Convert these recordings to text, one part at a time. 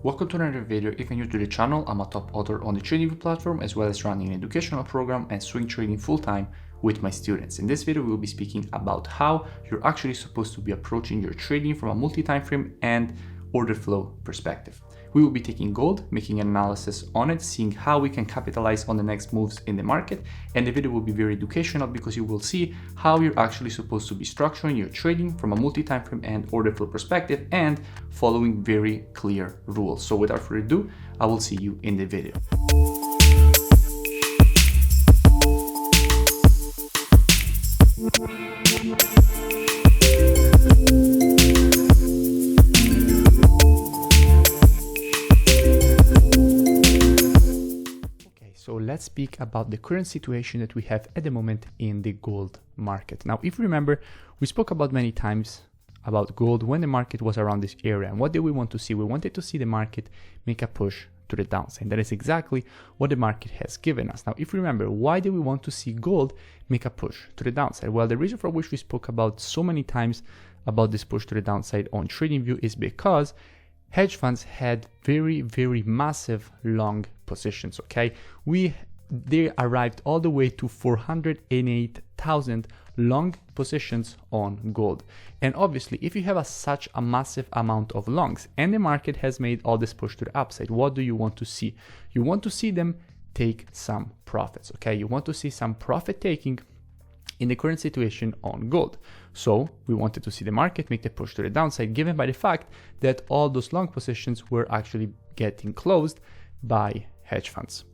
Welcome to another video. If you're new to the channel, I'm a top author on the TradingView platform as well as running an educational program and swing trading full-time with my students. In this video, we'll be speaking about how you're actually supposed to be approaching your trading from a multi-time frame and order flow perspective. We will be taking gold, making an analysis on it, seeing how we can capitalize on the next moves in the market. And the video will be very educational because you will see how you're actually supposed to be structuring your trading from a multi-time frame and order flow perspective and following very clear rules. So without further ado, I will see you in the video. So let's speak about the current situation that we have at the moment in the gold market. Now, if you remember, we spoke about many times about gold when the market was around this area. And what did we want to see? We wanted to see the market make a push to the downside. That is exactly what the market has given us. Now, if you remember, why do we want to see gold make a push to the downside? Well, the reason for which we spoke about so many times about this push to the downside on TradingView is because hedge funds had very massive long positions. Okay, they arrived all the way to 408,000 long positions on gold. And obviously, if you have such a massive amount of longs and the market has made all this push to the upside, what do you want to see? You want to see them take some profits. Okay, you want to see some profit taking in the current situation on gold. So we wanted to see the market make the push to the downside, given by the fact that all those long positions were actually getting closed by hedge funds.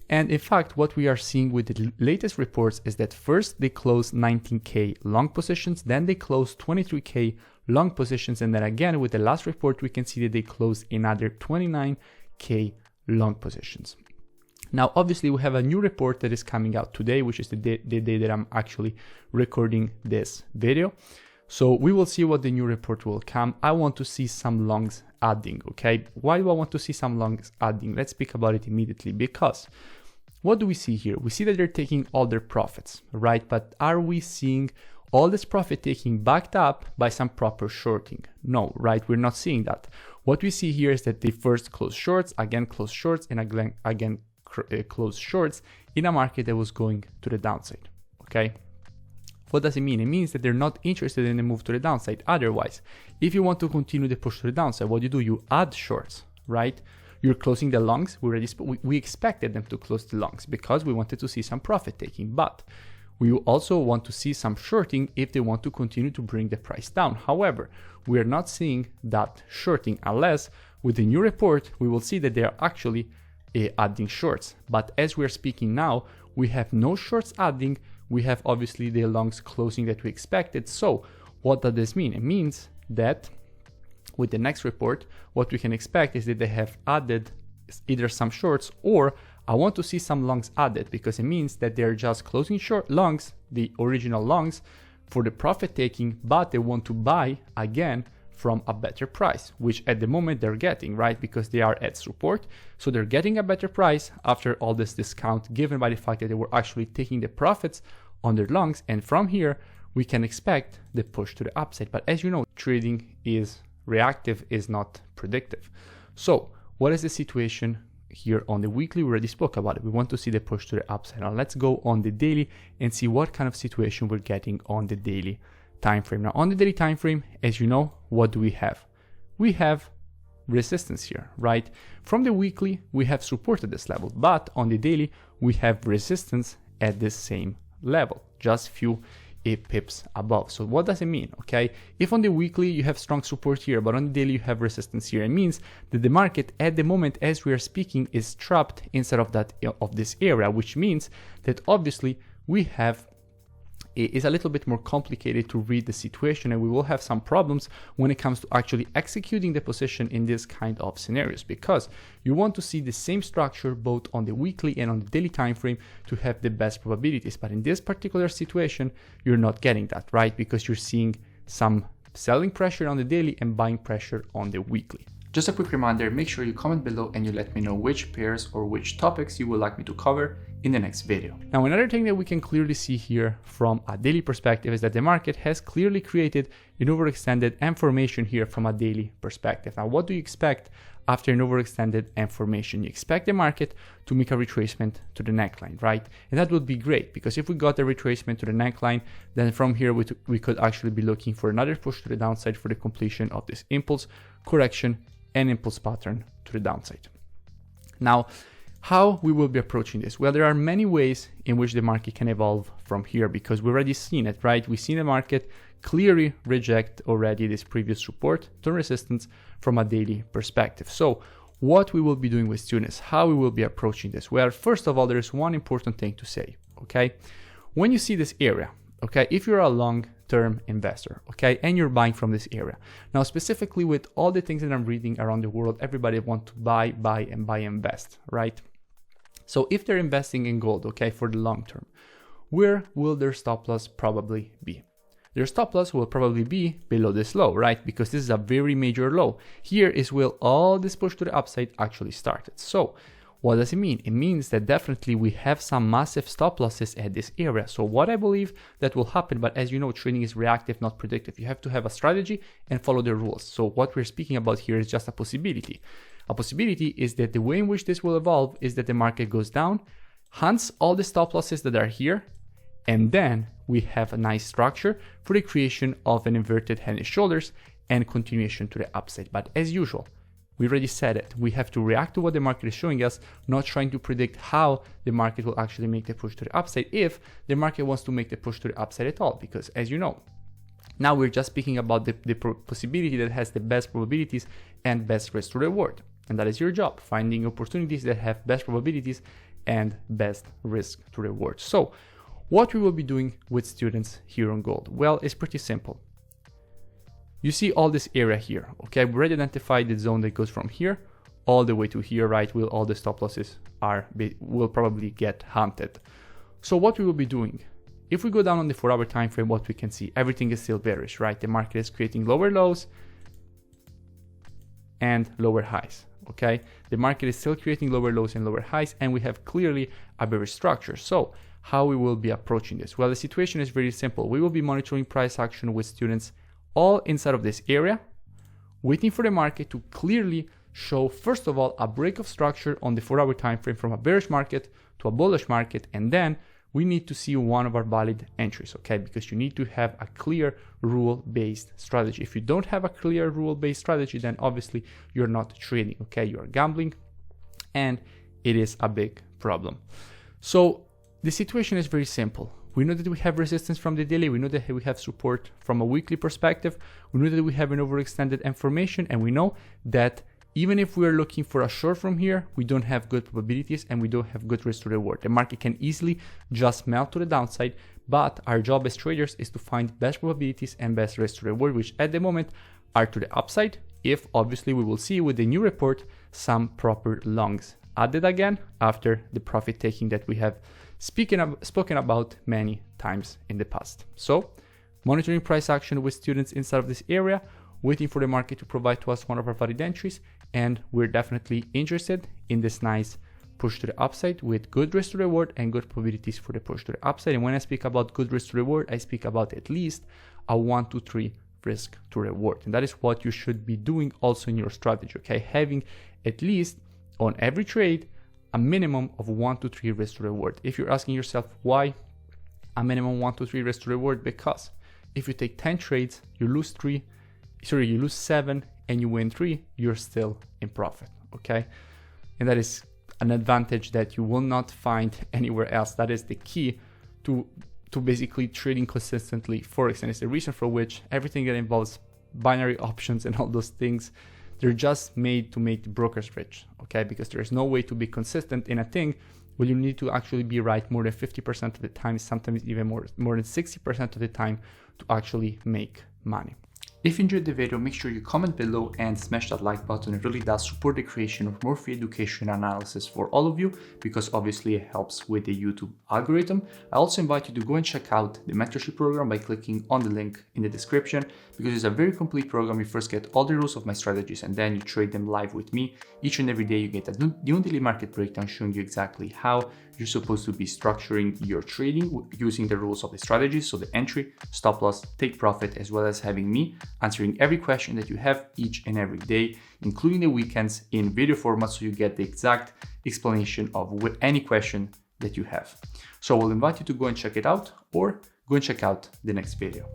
And in fact, what we are seeing with the latest reports is that first they closed 19K long positions, then they closed 23K long positions, and then again with the last report we can see that they closed another 29K long positions. Now, obviously, we have a new report that is coming out today, which is the day that I'm actually recording this video. So we will see what the new report will come. I want to see some longs adding, okay? Why do I want to see some longs adding? Let's speak about it immediately, because what do we see here? We see that they're taking all their profits, right? But are we seeing all this profit taking backed up by some proper shorting? No, right? We're not seeing that. What we see here is that they first close shorts, again close shorts, and again close shorts in a market that was going to the downside. Okay, what does it mean? It means that they're not interested in the move to the downside. Otherwise, if you want to continue the push to the downside, what do? You add shorts, right? You're closing the longs. We expected them to close the longs because we wanted to see some profit taking, but we also want to see some shorting if they want to continue to bring the price down. However, we are not seeing that shorting unless with the new report we will see that they are actually adding shorts. But as we are speaking now, we have no shorts adding. We have obviously the longs closing that we expected. So what does this mean? It means that with the next report, what we can expect is that they have added either some shorts, or I want to see some longs added, because it means that they're just closing short longs, the original longs, for the profit taking, but they want to buy again from a better price, which at the moment they're getting, right? Because they are at support. So they're getting a better price after all this discount, given by the fact that they were actually taking the profits on their longs. And from here, we can expect the push to the upside. But as you know, trading is reactive, is not predictive. So what is the situation here on the weekly? We already spoke about it. We want to see the push to the upside. Now let's go on the daily and see what kind of situation we're getting on the daily time frame. Now on the daily time frame, as you know, what do we have? We have resistance here, right? From the weekly, we have support at this level, but on the daily, we have resistance at the same level, just few pips above. So what does it mean? Okay, if on the weekly you have strong support here, but on the daily you have resistance here, it means that the market at the moment as we are speaking is trapped inside of this area, which means that obviously we have is a little bit more complicated to read the situation, and we will have some problems when it comes to actually executing the position in this kind of scenarios, because you want to see the same structure both on the weekly and on the daily time frame to have the best probabilities. But in this particular situation, you're not getting that, right? Because you're seeing some selling pressure on the daily and buying pressure on the weekly. Just a quick reminder, make sure you comment below and you let me know which pairs or which topics you would like me to cover in the next video. Now, another thing that we can clearly see here from a daily perspective is that the market has clearly created an overextended M formation here from a daily perspective. Now, what do you expect after an overextended M formation. You expect the market to make a retracement to the neckline, right? And that would be great, because if we got a retracement to the neckline, then from here we could actually be looking for another push to the downside for the completion of this impulse, correction, and impulse pattern to the downside. Now, how we will be approaching this? Well, there are many ways in which the market can evolve from here, because we've already seen it, right? We've seen the market clearly reject already this previous support to resistance from a daily perspective. So what we will be doing with students, how we will be approaching this? Well, first of all, there is one important thing to say, okay? When you see this area, okay, if you're a long-term investor, okay, and you're buying from this area. Now, specifically with all the things that I'm reading around the world, everybody wants to buy, invest, right? So if they're investing in gold, okay, for the long term, where will their stop loss probably be? Their stop loss will probably be below this low, right? Because this is a very major low. Here is where all this push to the upside actually started. So what does it mean? It means that definitely we have some massive stop losses at this area. So what I believe that will happen, but as you know, trading is reactive, not predictive. You have to have a strategy and follow the rules. So what we're speaking about here is just a possibility. A possibility is that the way in which this will evolve is that the market goes down, hunts all the stop losses that are here, and then we have a nice structure for the creation of an inverted head and shoulders and continuation to the upside. But as usual, we already said it, we have to react to what the market is showing us, not trying to predict how the market will actually make the push to the upside, if the market wants to make the push to the upside at all. Because as you know, now we're just speaking about the possibility that has the best probabilities and best risk to reward. And that is your job, finding opportunities that have best probabilities and best risk to reward. So what we will be doing with students here on gold? Well, it's pretty simple. You see all this area here, okay? We already identified the zone that goes from here all the way to here, right? Where all the stop losses will probably get hunted. So what we will be doing, if we go down on the 4-hour time frame, what we can see, everything is still bearish, right? The market is creating lower lows and lower highs, okay? The market is still creating lower lows and lower highs, and we have clearly a bearish structure. So how we will be approaching this? Well, the situation is very simple. We will be monitoring price action with students all inside of this area, waiting for the market to clearly show, first of all, a break of structure on the 4-hour time frame from a bearish market to a bullish market, and then we need to see one of our valid entries, okay? Because you need to have a clear rule-based strategy. If you don't have a clear rule-based strategy, then obviously you're not trading, okay? You're gambling, and it is a big problem. So the situation is very simple. We know that we have resistance from the daily. We know that we have support from a weekly perspective. We know that we have an overextended M formation, and we know that even if we are looking for a short from here, we don't have good probabilities and we don't have good risk to reward. The market can easily just melt to the downside, but our job as traders is to find best probabilities and best risk to reward, which at the moment are to the upside, if obviously we will see with the new report some proper longs added again after the profit taking that we have spoken about many times in the past. So monitoring price action with students inside of this area, waiting for the market to provide to us one of our valid entries, and we're definitely interested in this nice push to the upside with good risk to reward and good probabilities for the push to the upside. And when I speak about good risk to reward, I speak about at least a 1 to 3 risk to reward. And that is what you should be doing also in your strategy, okay? Having at least on every trade a minimum of 1 to 3 risk to reward. If you're asking yourself why a minimum 1 to 3 risk to reward, because if you take 10 trades, you lose 7 and you win 3, you're still in profit, okay? And that is an advantage that you will not find anywhere else. That is the key to basically trading consistently Forex, and it's the reason for which everything that involves binary options and all those things, they're just made to make the brokers rich, okay? Because there's no way to be consistent in a thing where you need to actually be right more than 50% of the time, sometimes even more than 60% of the time to actually make money. If you enjoyed the video, make sure you comment below and smash that like button. It really does support the creation of more free education and analysis for all of you, because obviously it helps with the YouTube algorithm. I also invite you to go and check out the mentorship program by clicking on the link in the description, because it's a very complete program. You first get all the rules of my strategies and then you trade them live with me. Each and every day you get a new daily market breakdown showing you exactly how you're supposed to be structuring your trading using the rules of the strategy. So the entry, stop loss, take profit, as well as having me answering every question that you have each and every day, including the weekends in video format, so you get the exact explanation of any question that you have. So I will invite you to go and check it out, or go and check out the next video.